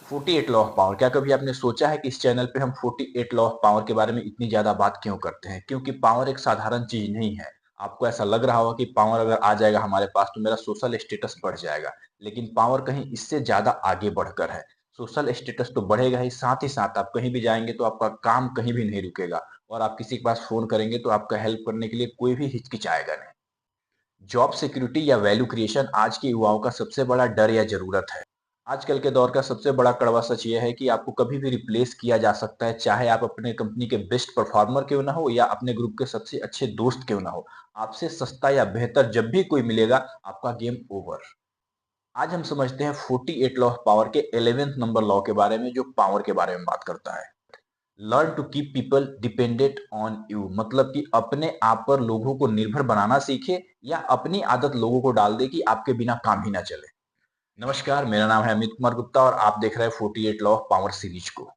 48 law of power. क्या कभी आपने सोचा है कि इस चैनल पे हम 48 लॉ ऑफ पावर के बारे में इतनी ज्यादा बात क्यों करते हैं? क्योंकि पावर एक साधारण चीज नहीं है। आपको ऐसा लग रहा होगा कि पावर अगर आ जाएगा हमारे पास तो मेरा सोशल स्टेटस बढ़ जाएगा, लेकिन पावर कहीं इससे ज्यादा आगे बढ़कर है। सोशल स्टेटस तो बढ़ेगा ही साथ आप कहीं भी जाएंगे तो आपका काम कहीं भी नहीं रुकेगा, और आप किसी के पास फोन करेंगे तो आपका हेल्प करने के लिए कोई भी हिचकिचाएगा नहीं। जॉब सिक्योरिटी या वैल्यू क्रिएशन आज के युवाओं का सबसे बड़ा डर या जरूरत है। आजकल के दौर का सबसे बड़ा कड़वा सच यह है कि आपको कभी भी रिप्लेस किया जा सकता है, चाहे आप अपने कंपनी के बेस्ट परफॉर्मर क्यों ना हो या अपने ग्रुप के सबसे अच्छे दोस्त क्यों ना हो। आपसे सस्ता या बेहतर जब भी कोई मिलेगा, आपका गेम ओवर। आज हम समझते हैं 48 लॉ ऑफ पावर के 11th नंबर लॉ के बारे में, जो पावर के बारे में बात करता है। Learn to keep people dependent on you, मतलब कि अपने आप पर लोगों को निर्भर बनाना सीखे, या अपनी आदत लोगों को डाल दे कि आपके बिना काम ही ना चले। नमस्कार, मेरा नाम है अमित कुमार गुप्ता और आप देख रहे हैं 48 लॉ ऑफ पावर सीरीज को।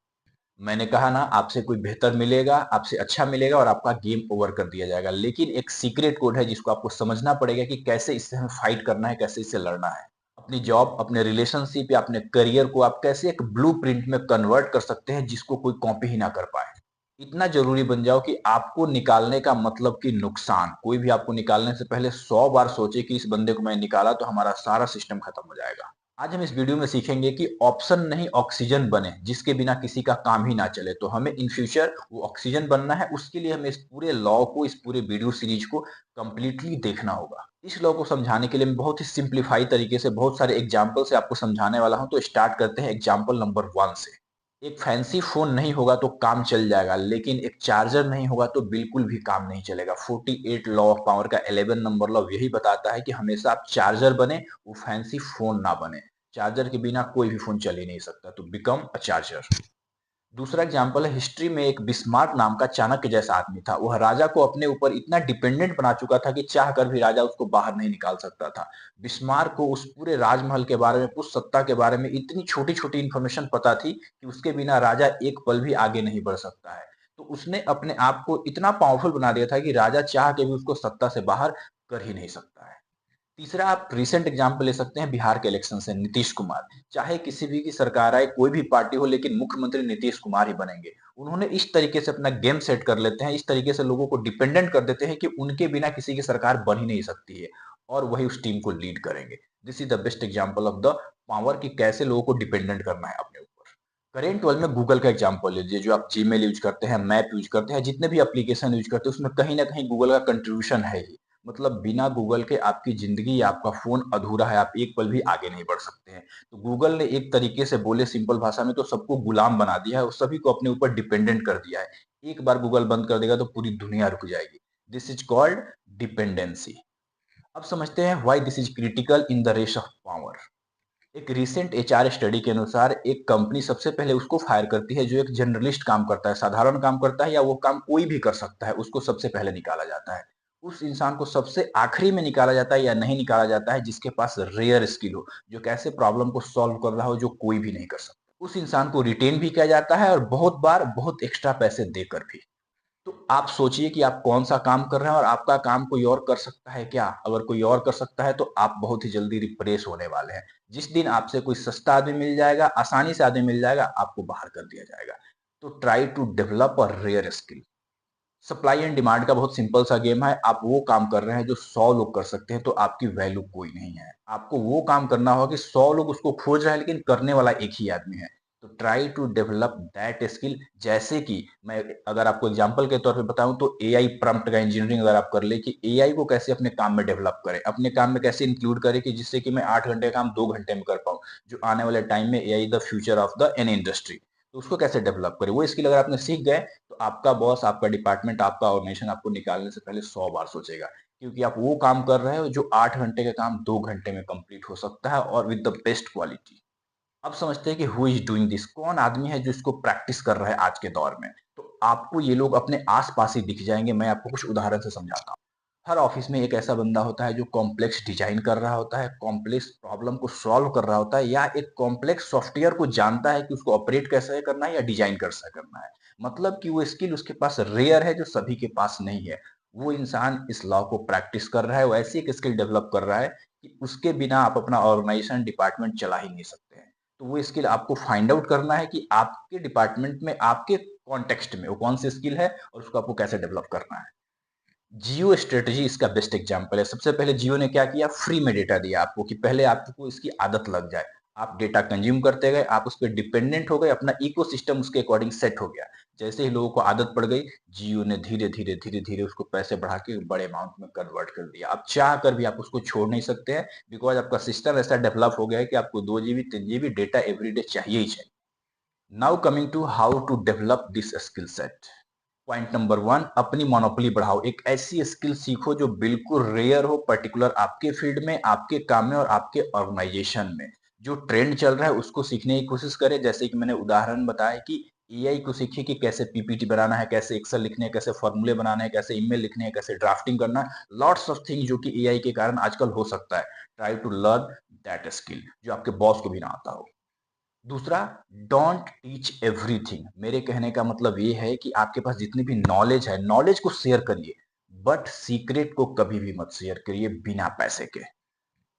मैंने कहा ना, आपसे कोई बेहतर मिलेगा, आपसे अच्छा मिलेगा और आपका गेम ओवर कर दिया जाएगा, लेकिन एक सीक्रेट कोड है जिसको आपको समझना पड़ेगा कि कैसे इससे हमें फाइट करना है, कैसे इससे लड़ना है। अपनी जॉब, अपने रिलेशनशिप या अपने करियर को आप कैसे एक ब्लूप्रिंट में कन्वर्ट कर सकते हैं जिसको कोई कॉपी ही ना कर पाए। इतना जरूरी बन जाओ कि आपको निकालने का मतलब कि नुकसान, कोई भी आपको निकालने से पहले 100 बार सोचे कि इस बंदे को मैं निकाला तो हमारा सारा सिस्टम खत्म हो जाएगा। आज हम इस वीडियो में सीखेंगे कि ऑप्शन नहीं ऑक्सीजन बने, जिसके बिना किसी का काम ही ना चले। तो हमें इन फ्यूचर वो ऑक्सीजन बनना है, उसके लिए हमें इस पूरे लॉ को, इस पूरे वीडियो सीरीज को कंप्लीटली देखना होगा। इस लॉ को समझाने के लिए मैं बहुत ही सिंप्लीफाई तरीके से, बहुत सारे एग्जाम्पल से आपको समझाने वाला हूं। तो स्टार्ट करते हैं एग्जाम्पल नंबर 1 से। एक फैंसी फोन नहीं होगा तो काम चल जाएगा, लेकिन एक चार्जर नहीं होगा तो बिल्कुल भी काम नहीं चलेगा। 48 लॉ ऑफ पावर का 11 नंबर लॉ यही बताता है कि हमेशा आप चार्जर बने, वो फैंसी फोन ना बने। चार्जर के बिना कोई भी फोन चल ही नहीं सकता, तो बिकम अ चार्जर। दूसरा एग्जाम्पल है, हिस्ट्री में एक बिस्मार्क नाम का चाणक्य जैसा आदमी था। वह राजा को अपने ऊपर इतना डिपेंडेंट बना चुका था कि चाह कर भी राजा उसको बाहर नहीं निकाल सकता था। बिस्मार्क को उस पूरे राजमहल के बारे में, उस सत्ता के बारे में इतनी छोटी छोटी इंफॉर्मेशन पता थी कि उसके बिना राजा एक पल भी आगे नहीं बढ़ सकता है। तो उसने अपने आप को इतना पावरफुल बना दिया था कि राजा चाह के भी उसको सत्ता से बाहर कर ही नहीं सकता है। तीसरा, आप रिसेंट एग्जाम्पल ले सकते हैं बिहार के इलेक्शन से, नीतीश कुमार। चाहे किसी भी की सरकार आए, कोई भी पार्टी हो, लेकिन मुख्यमंत्री नीतीश कुमार ही बनेंगे। उन्होंने इस तरीके से अपना गेम सेट कर लेते हैं, इस तरीके से लोगों को डिपेंडेंट कर देते हैं कि उनके बिना किसी की सरकार बन ही नहीं सकती है, और वही उस टीम को लीड करेंगे। This is the best example of the power, कि कैसे लोगों को डिपेंडेंट करना है अपने ऊपर। करेंट वर्ल्ड में गूगल का एग्जाम्पल लीजिए। जो आप जीमेल यूज करते हैं, मैप यूज करते हैं, जितने भी एप्लीकेशन यूज करते हैं, उसमें कहीं ना कहीं गूगल का कंट्रीब्यूशन है ही। मतलब बिना गूगल के आपकी जिंदगी या आपका फोन अधूरा है, आप एक पल भी आगे नहीं बढ़ सकते हैं। तो गूगल ने एक तरीके से, बोले सिंपल भाषा में, तो सबको गुलाम बना दिया है और सभी को अपने ऊपर डिपेंडेंट कर दिया है। एक बार गूगल बंद कर देगा तो पूरी दुनिया रुक जाएगी। This is called dependency. अब समझते हैं why this is critical in the race of power. एक रिसेंट एचआर स्टडी के अनुसार एक कंपनी सबसे पहले उसको फायर करती है जो एक जनरलिस्ट काम करता है, साधारण काम करता है, या वो काम कोई भी कर सकता है, उसको सबसे पहले निकाला जाता है। उस इंसान को सबसे आखिरी में निकाला जाता है या नहीं निकाला जाता है जिसके पास रेयर स्किल हो, जो कैसे प्रॉब्लम को सॉल्व कर रहा हो, जो कोई भी नहीं कर सकता। उस इंसान को रिटेन भी किया जाता है, और बहुत बार बहुत एक्स्ट्रा पैसे देकर भी। तो आप सोचिए कि आप कौन सा काम कर रहे हैं और आपका काम कोई और कर सकता है क्या? अगर कोई और कर सकता है तो आप बहुत ही जल्दी रिप्लेस होने वाले हैं। जिस दिन आपसे कोई सस्ता आदमी मिल जाएगा, आसानी से आदमी मिल जाएगा, आपको बाहर कर दिया जाएगा। तो try to develop a rare skill. Supply and demand का बहुत सिंपल सा गेम है। आप वो काम कर रहे हैं जो 100 लोग कर सकते हैं, तो आपकी वैल्यू कोई नहीं है। आपको वो काम करना होगा कि 100 लोग उसको खोज रहे हैं, लेकिन करने वाला एक ही आदमी है। तो try to develop that skill. जैसे कि मैं अगर आपको एग्जांपल के तौर पे बताऊं तो एआई प्रॉम्प्ट का इंजीनियरिंग अगर आप कर ले, कि एआई को कैसे अपने काम में डेवलप करें, अपने काम में कैसे इंक्लूड करें, कि जिससे कि मैं 8 घंटे का काम 2 घंटे में कर पाऊं। जो आने वाले टाइम में AI the future of the any industry, तो उसको कैसे डेवलप करें, वो स्किल अगर आपने सीख गए, तो आपका बॉस, आपका डिपार्टमेंट, आपका ऑर्गेनाइजेशन आपको निकालने से पहले 100 बार सोचेगा। क्योंकि आप वो काम कर रहे हो जो 8 घंटे का काम 2 घंटे में कंप्लीट हो सकता है, और विद द बेस्ट क्वालिटी। अब समझते हैं कि हु इज डूइंग दिस, कौन आदमी है जो इसको प्रैक्टिस कर रहा है आज के दौर में। तो आपको ये लोग अपने आस-पास ही दिख जाएंगे। मैं आपको कुछ उदाहरण से समझाता हूँ। हर ऑफिस में एक ऐसा बंदा होता है जो कॉम्प्लेक्स डिजाइन कर रहा होता है, कॉम्प्लेक्स प्रॉब्लम को सॉल्व कर रहा होता है, या एक कॉम्प्लेक्स सॉफ्टवेयर को जानता है कि उसको ऑपरेट कैसे करना है या डिजाइन कैसे करना है। मतलब कि वो स्किल उसके पास रेयर है, जो सभी के पास नहीं है। वो इंसान इस लॉ को प्रैक्टिस कर रहा है, वो ऐसी एक स्किल डेवलप कर रहा है कि उसके बिना आप अपना ऑर्गेनाइजेशन डिपार्टमेंट चला ही नहीं सकते हैं। तो वो स्किल आपको फाइंड आउट करना है कि आपके डिपार्टमेंट में, आपके कॉन्टेक्स्ट में वो कौन सी स्किल है और उसको आपको कैसे डेवलप करना है। जियो स्ट्रेटजी इसका बेस्ट एग्जांपल है। सबसे पहले जियो ने क्या किया, फ्री में डेटा दिया आपको कि पहले आपको इसकी आदत लग जाए। आप डेटा कंज्यूम करते गए, आप उस पे डिपेंडेंट हो गए, अपना इकोसिस्टम उसके अकॉर्डिंग सेट हो गया। जैसे ही लोगों को आदत पड़ गई, जियो ने धीरे-धीरे उसको पैसे बढ़ा के बड़े अमाउंट में कन्वर्ट कर दिया। अब चाह कर भी आप उसको छोड़ नहीं सकते हैं, बिकॉज़ आपका सिस्टम ऐसा डेवलप हो गया है कि आपको 2 जीबी, 3 जीबी डेटा एवरीडे चाहिए ही चाहिए। Now coming to how to develop this skill set. Point number 1, अपनी मोनोपोली बढ़ाओ। एक ऐसी स्किल सीखो जो बिल्कुल रेयर हो, पर्टिकुलर आपके फील्ड में, आपके काम में और आपके ऑर्गेनाइजेशन में। जो ट्रेंड चल रहा है उसको सीखने की कोशिश करें। जैसे कि मैंने उदाहरण बताया कि एआई को सीखिए कि कैसे पीपीटी बनाना है, कैसे एक्सेल लिखने हैं, कैसे फॉर्मूले बनाने हैं, कैसे ईमेल लिखने हैं, कैसे ड्राफ्टिंग करना है। लॉट्स ऑफ थिंग जो कि एआई के कारण आजकल हो सकता है। Try to learn that skill जो आपके बॉस को भी ना आता हो। दूसरा, डोंट टीच एवरीथिंग। मेरे कहने का मतलब ये है कि आपके पास जितनी भी नॉलेज है, नॉलेज को शेयर करिए, बट सीक्रेट को कभी भी मत शेयर करिए बिना पैसे के।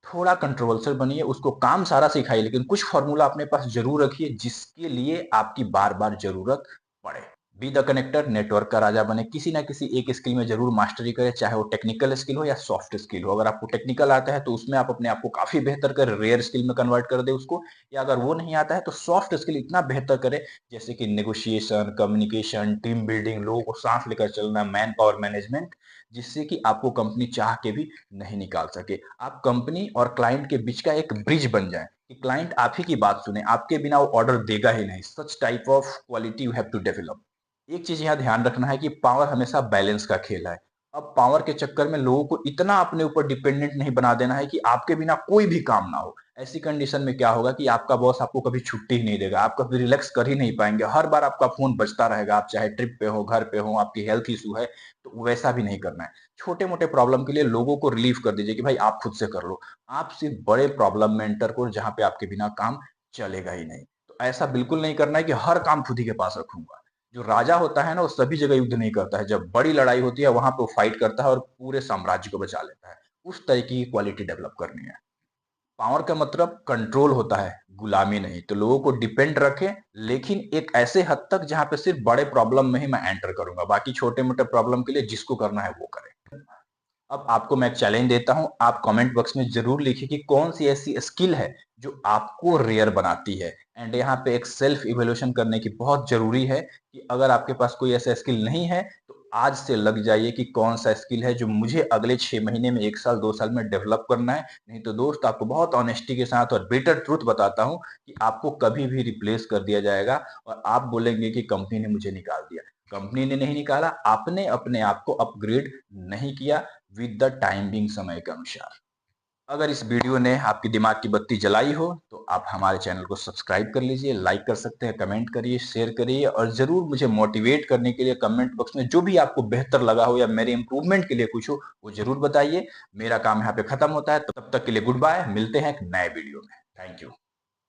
थोड़ा कंट्रोवर्शियल बनिए, उसको काम सारा सिखाइए, लेकिन कुछ फॉर्मूला अपने पास जरूर रखिए जिसके लिए आपकी बार बार जरूरत पड़े। बी द कनेक्टर, नेटवर्क का राजा बने। किसी ना किसी एक स्किल में जरूर मास्टरी करें, चाहे वो टेक्निकल स्किल हो या सॉफ्ट स्किल हो। अगर आपको टेक्निकल आता है तो उसमें आप अपने आप को काफी बेहतर करें, रेयर स्किल में कन्वर्ट कर दे उसको। या अगर वो नहीं आता है तो सॉफ्ट स्किल इतना बेहतर करें, जैसे कि नेगोशिएशन, कम्युनिकेशन, टीम बिल्डिंग, लोगों को सांस लेकर चलना, मैन पावर मैनेजमेंट, जिससे कि आपको कंपनी चाह के भी नहीं निकाल सके। आप कंपनी और क्लाइंट के बीच का एक ब्रिज बन जाए कि क्लाइंट आप ही की बात सुने, आपके बिना वो ऑर्डर देगा ही नहीं। Such type of quality you have to develop. एक चीज यहाँ ध्यान रखना है कि पावर हमेशा बैलेंस का खेल है। अब पावर के चक्कर में लोगों को इतना अपने ऊपर डिपेंडेंट नहीं बना देना है कि आपके बिना कोई भी काम ना हो। ऐसी कंडीशन में क्या होगा कि आपका बॉस आपको कभी छुट्टी ही नहीं देगा, आप कभी रिलैक्स कर ही नहीं पाएंगे, हर बार आपका फोन बजता रहेगा। आप चाहे ट्रिप पे हो, घर पे हो, आपकी हेल्थ इशू है, तो वैसा भी नहीं करना है। छोटे मोटे प्रॉब्लम के लिए लोगों को रिलीव कर दीजिए कि भाई आप खुद से कर लो। आप सिर्फ बड़े प्रॉब्लम में एंटर करो जहां पे आपके बिना काम चलेगा ही नहीं। तो ऐसा बिल्कुल नहीं करना है कि हर काम खुद ही के पास रखूंगा। जो राजा होता है ना, वो सभी जगह युद्ध नहीं करता है। जब बड़ी लड़ाई होती है वहां पे वो फाइट करता है और पूरे साम्राज्य को बचा लेता है। उस तरीके की क्वालिटी डेवलप करनी है। पावर का मतलब कंट्रोल होता है, गुलामी नहीं। तो लोगों को डिपेंड रखें, लेकिन एक ऐसे हद तक जहां पे सिर्फ बड़े प्रॉब्लम में ही मैं एंटर करूंगा, बाकी छोटे मोटे प्रॉब्लम के लिए जिसको करना है वो करें। अब आपको मैं एक चैलेंज देता हूं, आप कमेंट बॉक्स में जरूर लिखिए कि कौन सी ऐसी स्किल है जो आपको रेयर बनाती है। एंड यहाँ पे एक सेल्फ इवेल्यूशन करने की बहुत जरूरी है कि अगर आपके पास कोई ऐसा स्किल नहीं है तो आज से लग जाइए कि कौन सा स्किल है जो मुझे अगले 6 महीने में, 1 साल, 2 साल में डेवलप करना है। नहीं तो दोस्त, आपको बहुत ऑनेस्टी के साथ और बिटर ट्रूथ बताता हूं कि आपको कभी भी रिप्लेस कर दिया जाएगा और आप बोलेंगे कि कंपनी ने मुझे निकाल दिया। कंपनी ने नहीं निकाला, आपने अपने आप को अपग्रेड नहीं किया विद द टाइम बिंग, समय के अनुसार। अगर इस वीडियो ने आपकी दिमाग की बत्ती जलाई हो तो आप हमारे चैनल को सब्सक्राइब कर लीजिए, लाइक कर सकते हैं, कमेंट करिए, शेयर करिए और जरूर मुझे मोटिवेट करने के लिए कमेंट बॉक्स में जो भी आपको बेहतर लगा हो या मेरे इंप्रूवमेंट के लिए कुछ हो वो जरूर बताइए। मेरा काम यहाँ पे खत्म होता है, तो तब तक के लिए गुड बाय। मिलते हैं एक नए वीडियो में। Thank you.